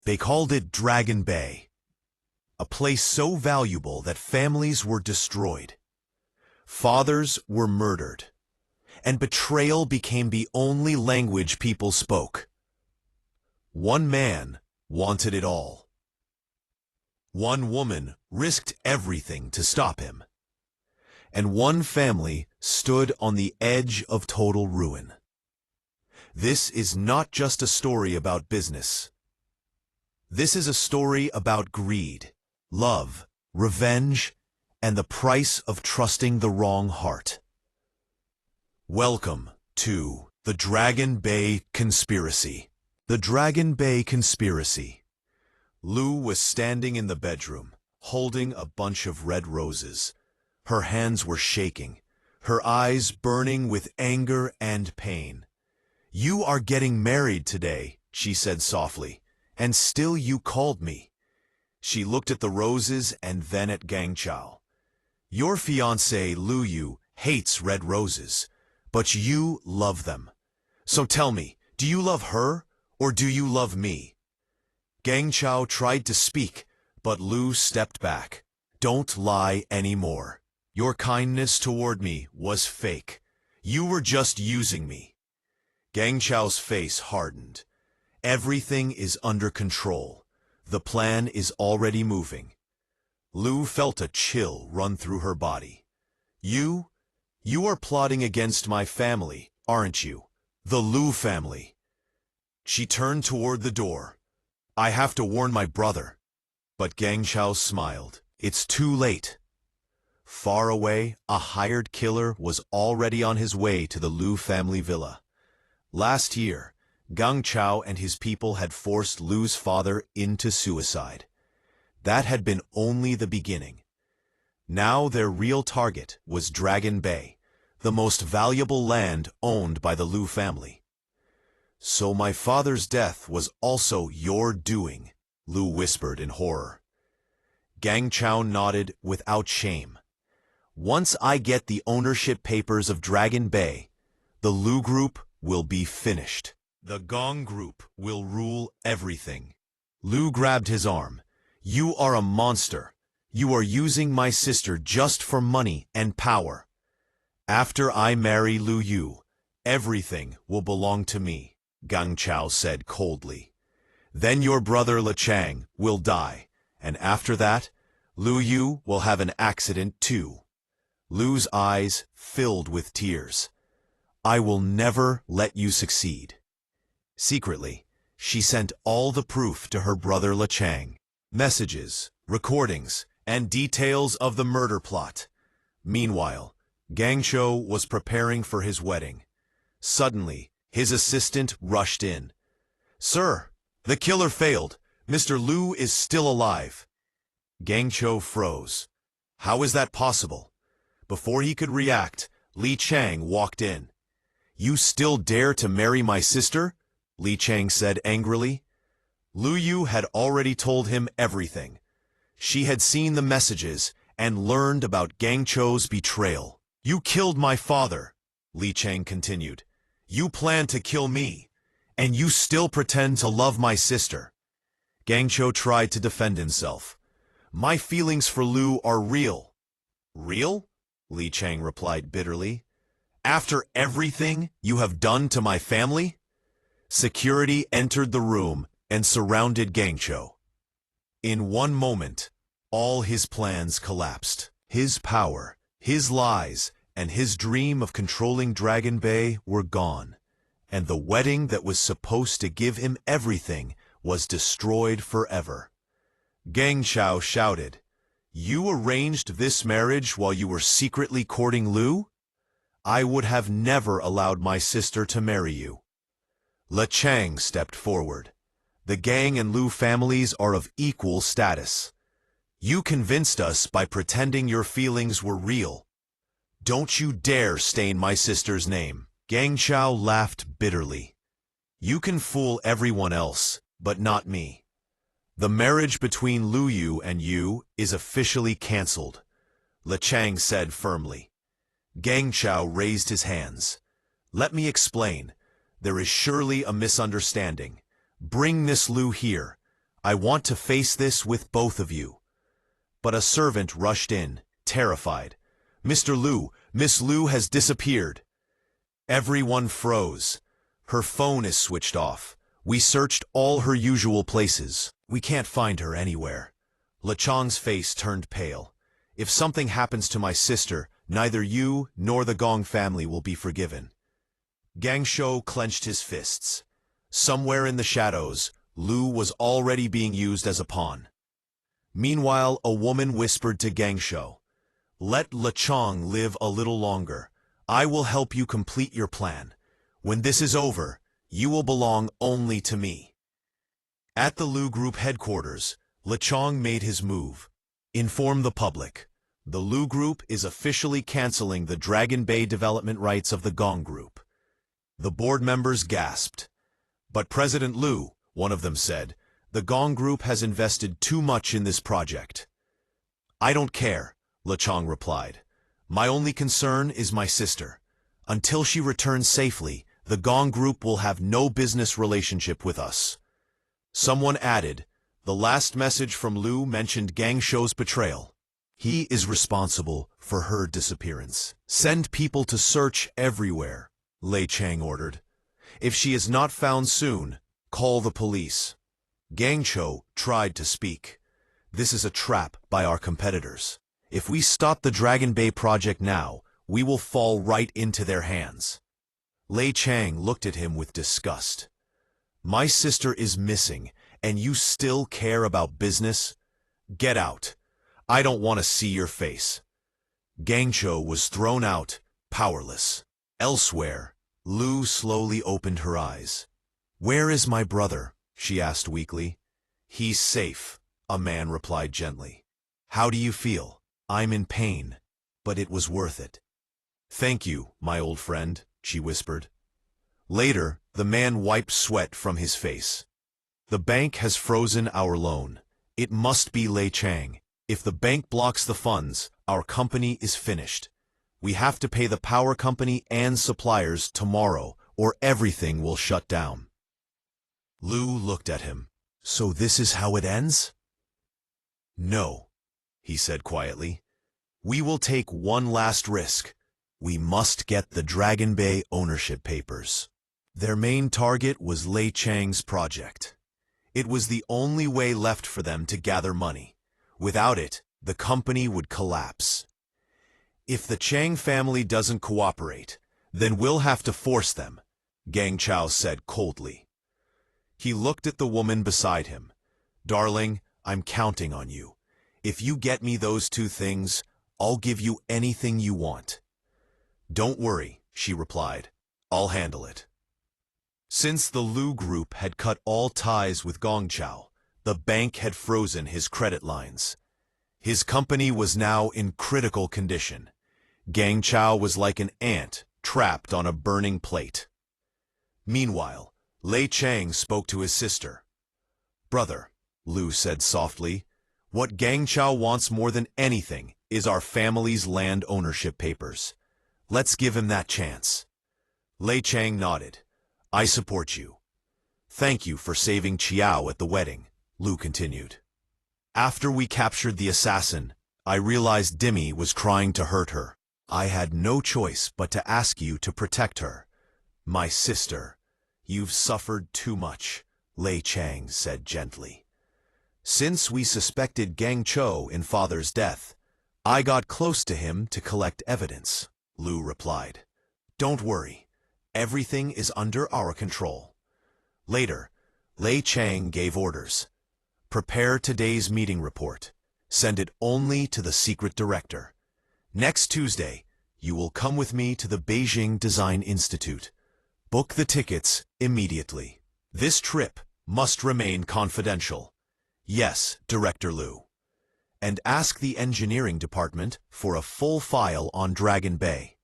They called it Dragon Bay, a place so valuable that families were destroyed. Fathers were murdered, and betrayal became the only language people spoke. One man wanted it all. One woman risked everything to stop him. And one family stood on the edge of total ruin. This is not just a story about business. This is a story about greed, love, revenge, and the price of trusting the wrong heart. Welcome to the Dragon Bay Conspiracy. The Dragon Bay Conspiracy. Lou was standing in the bedroom, holding a bunch of red roses. Her hands were shaking, her eyes burning with anger and pain. "You are getting married today," she said softly, "and still you called me." She looked at the roses and then at Gang Chao. "Your fiancé, Lu Yu, hates red roses, but you love them. So tell me, do you love her or do you love me?" Gang Chao tried to speak, but Lu stepped back. "Don't lie anymore. Your kindness toward me was fake. You were just using me." Gang Chao's face hardened. Everything is under control. The plan is already moving. Lu felt a chill run through her body. You are plotting against my family, aren't you? The Lu family." She turned toward the door. "I have to warn my brother." But Gang Chao smiled. "It's too late." Far away, a hired killer was already on his way to the Lu family villa. Last year, Gang Chao and his people had forced Lu's father into suicide. That had been only the beginning. Now their real target was Dragon Bay, the most valuable land owned by the Lu family. "So my father's death was also your doing," Lu whispered in horror. Gang Chao nodded without shame. "Once I get the ownership papers of Dragon Bay, the Lu Group will be finished. The Gong Group will rule everything." Lu grabbed his arm. "You are a monster. You are using my sister just for money and power. After I marry Lu Yu, everything will belong to me," Gang Chao said coldly. "Then your brother Le Chang will die, and after that, Lu Yu will have an accident too." Lu's eyes filled with tears. "I will never let you succeed." Secretly, she sent all the proof to her brother Le Chang. Messages, recordings, and details of the murder plot. Meanwhile, Gang Chao was preparing for his wedding. Suddenly, his assistant rushed in. "Sir, the killer failed. Mr. Lu is still alive." Gang Chao froze. How is that possible? Before he could react, Li Chang walked in. "You still dare to marry my sister?" Li Chang said angrily. Lu Yu had already told him everything. She had seen the messages and learned about Gang Chao's betrayal. "You killed my father," Li Chang continued. "You plan to kill me, and you still pretend to love my sister." Gang Chao tried to defend himself. "My feelings for Lu are real." "Real?" Li Chang replied bitterly. "After everything you have done to my family?" Security entered the room and surrounded Gang Chao. In one moment, all his plans collapsed. His power, his lies, and his dream of controlling Dragon Bay were gone, and the wedding that was supposed to give him everything was destroyed forever. Gang Chao shouted, "You arranged this marriage while you were secretly courting Lu? I would have never allowed my sister to marry you." Le Chang stepped forward. "The Gang and Lu families are of equal status. You convinced us by pretending your feelings were real. Don't you dare stain my sister's name." Gang Chao laughed bitterly. "You can fool everyone else, but not me. The marriage between Lu Yu and you is officially cancelled," Le Chang said firmly. Gang Chao raised his hands. "Let me explain. There is surely a misunderstanding. Bring Miss Lu here. I want to face this with both of you. But a servant rushed in, terrified. Mr. Liu, Miss Liu has disappeared. Everyone froze. Her phone is switched off. We searched all her usual places. We can't find her anywhere. LeChang's face turned pale. If something happens to my sister, neither you nor the Gong family will be forgiven. Gang Shou clenched his fists. Somewhere in the shadows, Liu was already being used as a pawn. Meanwhile, a woman whispered to Gang Shou, "Let LeChang live a little longer. I will help you complete your plan. When this is over, you will belong only to me." At the Liu Group headquarters, LeChang made his move. Inform the public. The Liu Group is officially canceling the Dragon Bay development rights of the Gong Group. The board members gasped. But President Liu, one of them said, the Gong Group has invested too much in this project. I don't care, LeChang replied. My only concern is my sister. Until she returns safely, the Gong Group will have no business relationship with us. Someone added, the last message from Liu mentioned Gang Shou's betrayal. He is responsible for her disappearance. Send people to search everywhere, Lei Chang ordered. If she is not found soon, call the police. Gang Shou tried to speak. This is a trap by our competitors. If we stop the Dragon Bay project now, we will fall right into their hands. Lei Chang looked at him with disgust. My sister is missing, and you still care about business? Get out. I don't want to see your face. Gang Shou was thrown out, powerless. Elsewhere, Liu slowly opened her eyes. Where is my brother? She asked weakly. He's safe, a man replied gently. How do you feel? I'm in pain, but it was worth it. Thank you, my old friend, she whispered. Later, the man wiped sweat from his face. The bank has frozen our loan. It must be Lei Chang. If the bank blocks the funds, our company is finished. We have to pay the power company and suppliers tomorrow, or everything will shut down. Liu looked at him. So this is how it ends? No, he said quietly. We will take one last risk. We must get the Dragon Bay ownership papers. Their main target was Lei Chang's project. It was the only way left for them to gather money. Without it, the company would collapse. If the Chang family doesn't cooperate, then we'll have to force them, Gang Chao said coldly. He looked at the woman beside him. Darling, I'm counting on you. If you get me those two things, I'll give you anything you want. Don't worry, she replied. I'll handle it. Since the Liu Group had cut all ties with Gong Chao, the bank had frozen his credit lines. His company was now in critical condition. Gang Chao was like an ant trapped on a burning plate. Meanwhile, Lei Chang spoke to his sister. Brother, Liu said softly, what Gang Chao wants more than anything is our family's land ownership papers. Let's give him that chance. Lei Chang nodded. I support you. Thank you for saving Qiao at the wedding, Liu continued. After we captured the assassin, I realized Dimi was trying to hurt her. I had no choice but to ask you to protect her. My sister, you've suffered too much, Lei Chang said gently. Since we suspected Gang Chou in father's death, I got close to him to collect evidence, Liu replied. Don't worry. Everything is under our control. Later, Lei Chang gave orders. Prepare today's meeting report. Send it only to the secret director. Next Tuesday, you will come with me to the Beijing Design Institute. Book the tickets immediately. This trip must remain confidential. Yes, Director Liu. And ask the engineering department for a full file on Dragon Bay.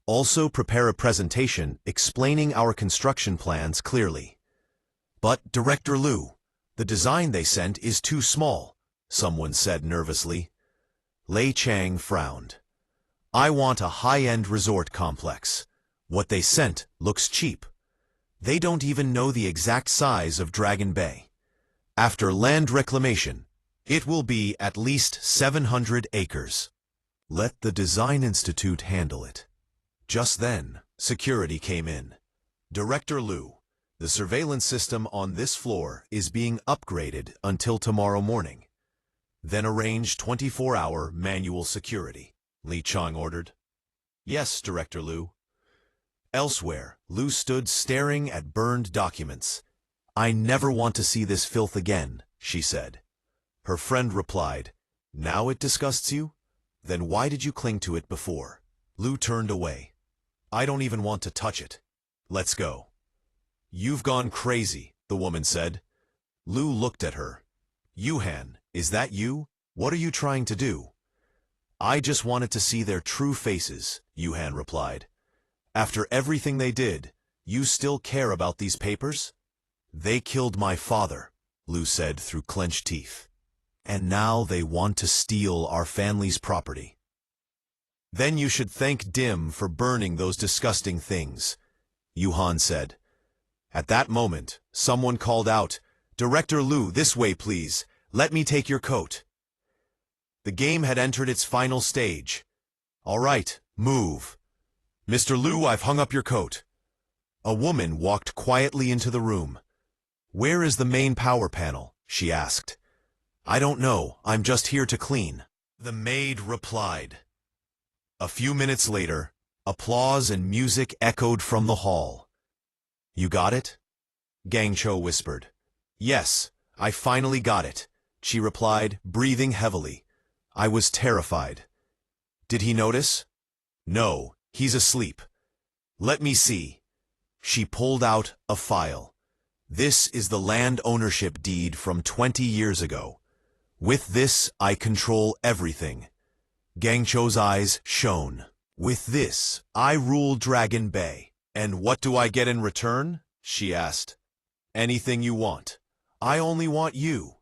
Also prepare a presentation explaining our construction plans clearly. But, Director Liu, the design they sent is too small, someone said nervously. Lei Chang frowned. I want a high-end resort complex. What they sent looks cheap. They don't even know the exact size of Dragon Bay. After land reclamation, it will be at least 700 acres. Let the Design Institute handle it. Just then, security came in. Director Liu, the surveillance system on this floor is being upgraded until tomorrow morning. Then arrange 24-hour manual security, Li Chang ordered. Yes, Director Liu. Elsewhere, Liu stood staring at burned documents. I never want to see this filth again, she said. Her friend replied, Now it disgusts you? Then why did you cling to it before? Liu turned away. I don't even want to touch it. Let's go. You've gone crazy, the woman said. Liu looked at her. Yuhan, is that you? What are you trying to do? I just wanted to see their true faces, Yuhan replied. After everything they did, you still care about these papers? They killed my father, Liu said through clenched teeth. And now they want to steal our family's property. Then you should thank Dim for burning those disgusting things, Yuhan said. At that moment, someone called out, Director Liu, this way please, let me take your coat. The game had entered its final stage. All right, move. Mr. Liu, I've hung up your coat. A woman walked quietly into the room. Where is the main power panel? She asked. I don't know, I'm just here to clean. The maid replied. A few minutes later, applause and music echoed from the hall. You got it? Gang Cho whispered. Yes, I finally got it, she replied, breathing heavily. I was terrified. Did he notice? No, he's asleep. Let me see. She pulled out a file. This is the land ownership deed from 20 years ago. With this, I control everything. Gang Cho's eyes shone. With this, I rule Dragon Bay. And what do I get in return? She asked. Anything you want. I only want you.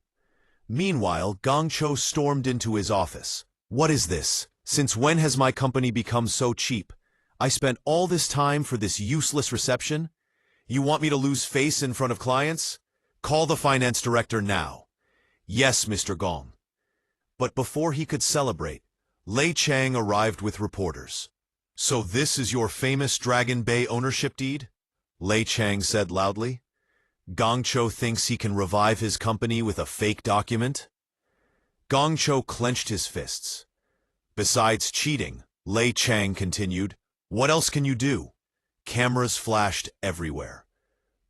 Meanwhile, Gang Cho stormed into his office. What is this? Since when has my company become so cheap? I spent all this time for this useless reception? You want me to lose face in front of clients? Call the finance director now. Yes, Mr. Gong. But before he could celebrate, Lei Chang arrived with reporters. So this is your famous Dragon Bay ownership deed? Lei Chang said loudly. Gang Cho thinks he can revive his company with a fake document? Gang Cho clenched his fists. Besides cheating, Lei Chang continued, what else can you do? Cameras flashed everywhere.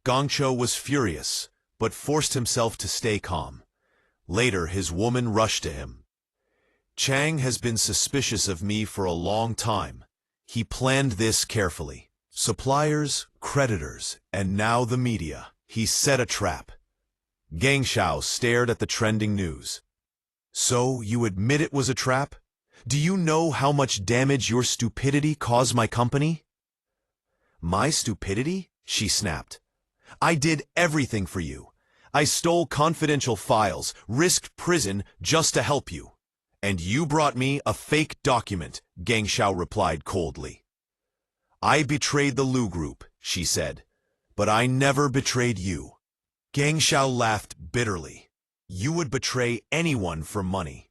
Gang Cho was furious, but forced himself to stay calm. Later, his woman rushed to him. Chang has been suspicious of me for a long time. He planned this carefully. Suppliers, creditors, and now the media. He set a trap. Gang Shao stared at the trending news. So, you admit it was a trap? Do you know how much damage your stupidity caused my company? My stupidity? She snapped. I did everything for you. I stole confidential files, risked prison just to help you. And you brought me a fake document, Gang Shao replied coldly. I betrayed the Liu Group, she said. But I never betrayed you. Gang Shao laughed bitterly. You would betray anyone for money.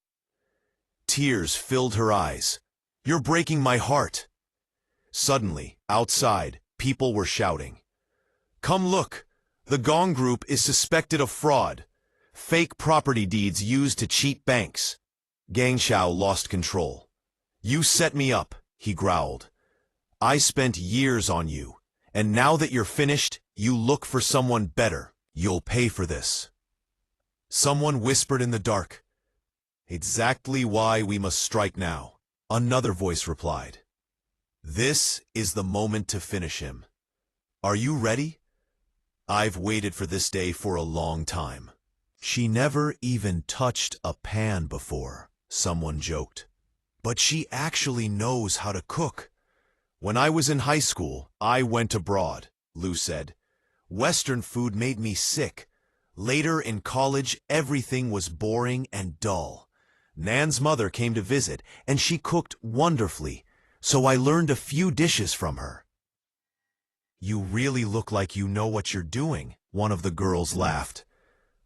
Tears filled her eyes. You're breaking my heart. Suddenly, outside, people were shouting. Come look! The Gong Group is suspected of fraud. Fake property deeds used to cheat banks. Gang Shao lost control. You set me up, he growled. I spent years on you, and now that you're finished, you look for someone better. You'll pay for this. Someone whispered in the dark. Exactly why we must strike now. Another voice replied. This is the moment to finish him. Are you ready? I've waited for this day for a long time. She never even touched a pan before, someone joked. But she actually knows how to cook. When I was in high school, I went abroad, Liu said. Western food made me sick. Later in college, everything was boring and dull. Nan's mother came to visit, and she cooked wonderfully, so I learned a few dishes from her. You really look like you know what you're doing, one of the girls laughed.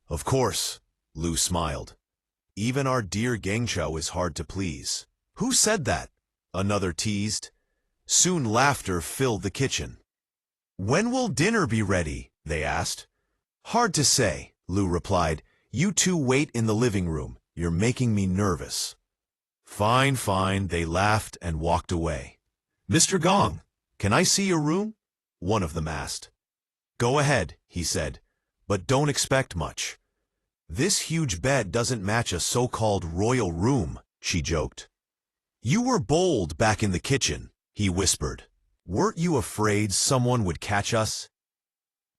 Of course, Lu smiled. Even our dear Gangchao is hard to please. Who said that? Another teased. Soon laughter filled the kitchen. When will dinner be ready? They asked. Hard to say, Lu replied. You two wait in the living room. You're making me nervous. Fine, fine, they laughed and walked away. Mr. Gong, can I see your room? One of them asked. Go ahead, he said, but don't expect much. This huge bed doesn't match a so-called royal room, she joked. You were bold back in the kitchen, he whispered. Weren't you afraid someone would catch us?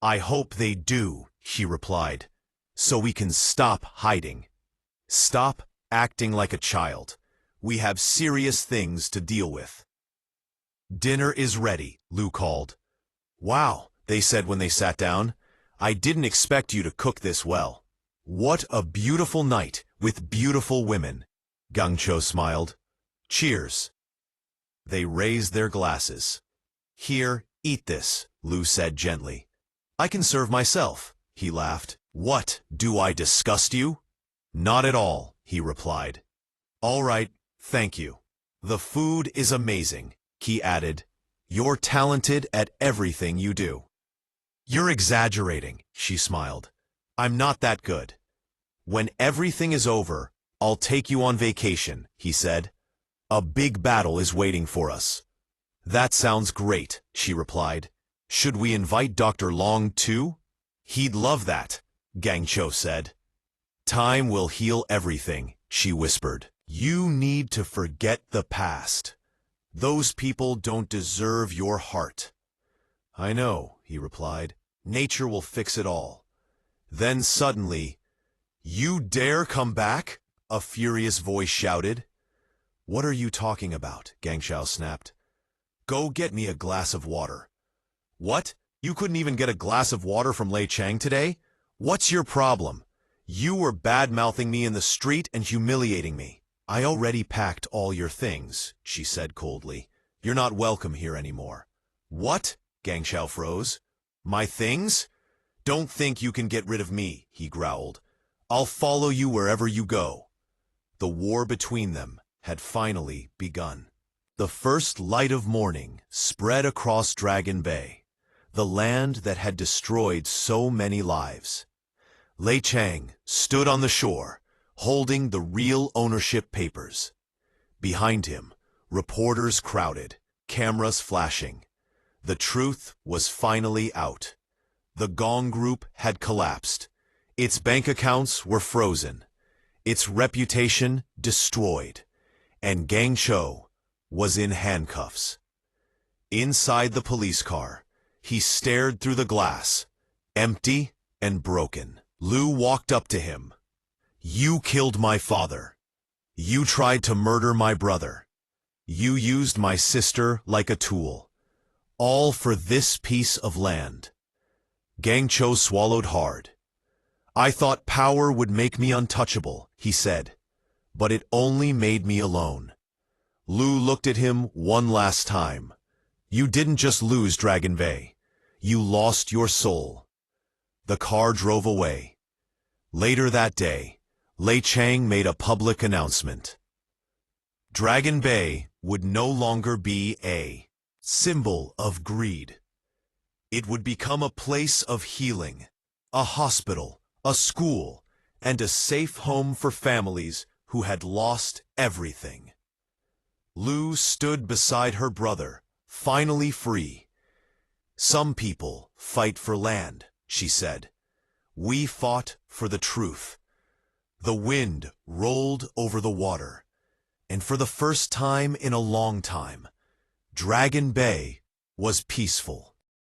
I hope they do, she replied, so we can stop hiding. Stop acting like a child. We have serious things to deal with. Dinner is ready, Lu called. Wow, they said when they sat down. I didn't expect you to cook this well. What a beautiful night with beautiful women. Gangchao smiled. Cheers. They raised their glasses. Here, eat this, Lu said gently. I can serve myself, he laughed. What, do I disgust you? Not at all, he replied. All right, thank you. The food is amazing, he added. You're talented at everything you do. You're exaggerating, she smiled. I'm not that good. When everything is over, I'll take you on vacation, he said. A big battle is waiting for us. That sounds great, she replied. Should we invite Dr. Long too? He'd love that, Gangchao said. Time will heal everything, she whispered. You need to forget the past. Those people don't deserve your heart. I know, he replied. Nature will fix it all. Then suddenly, you dare come back? A furious voice shouted. What are you talking about? Gangchao snapped. Go get me a glass of water. What? You couldn't even get a glass of water from Lei Chang today? What's your problem? You were bad-mouthing me in the street and humiliating me. I already packed all your things, she said coldly. You're not welcome here anymore. What? Gangchao froze. My things? Don't think you can get rid of me, he growled. I'll follow you wherever you go. The war between them had finally begun. The first light of morning spread across Dragon Bay, the land that had destroyed so many lives. Lei Chang stood on the shore, holding the real ownership papers. Behind him, reporters crowded, cameras flashing. The truth was finally out. The Gong Group had collapsed. Its bank accounts were frozen, its reputation destroyed, and Gangchao was in handcuffs. Inside the police car, he stared through the glass, empty and broken. Lu walked up to him. You killed my father. You tried to murder my brother. You used my sister like a tool. All for this piece of land. Gangchao swallowed hard. I thought power would make me untouchable, he said, but it only made me alone. Lu looked at him one last time. You didn't just lose Dragon Bay. You lost your soul. The car drove away. Later that day, Lei Chang made a public announcement. Dragon Bay would no longer be a symbol of greed. It would become a place of healing, a hospital, a school, and a safe home for families who had lost everything. Lu stood beside her brother, finally free. Some people fight for land, she said. We fought for the truth. The wind rolled over the water, and for the first time in a long time, Dragon Bay was peaceful.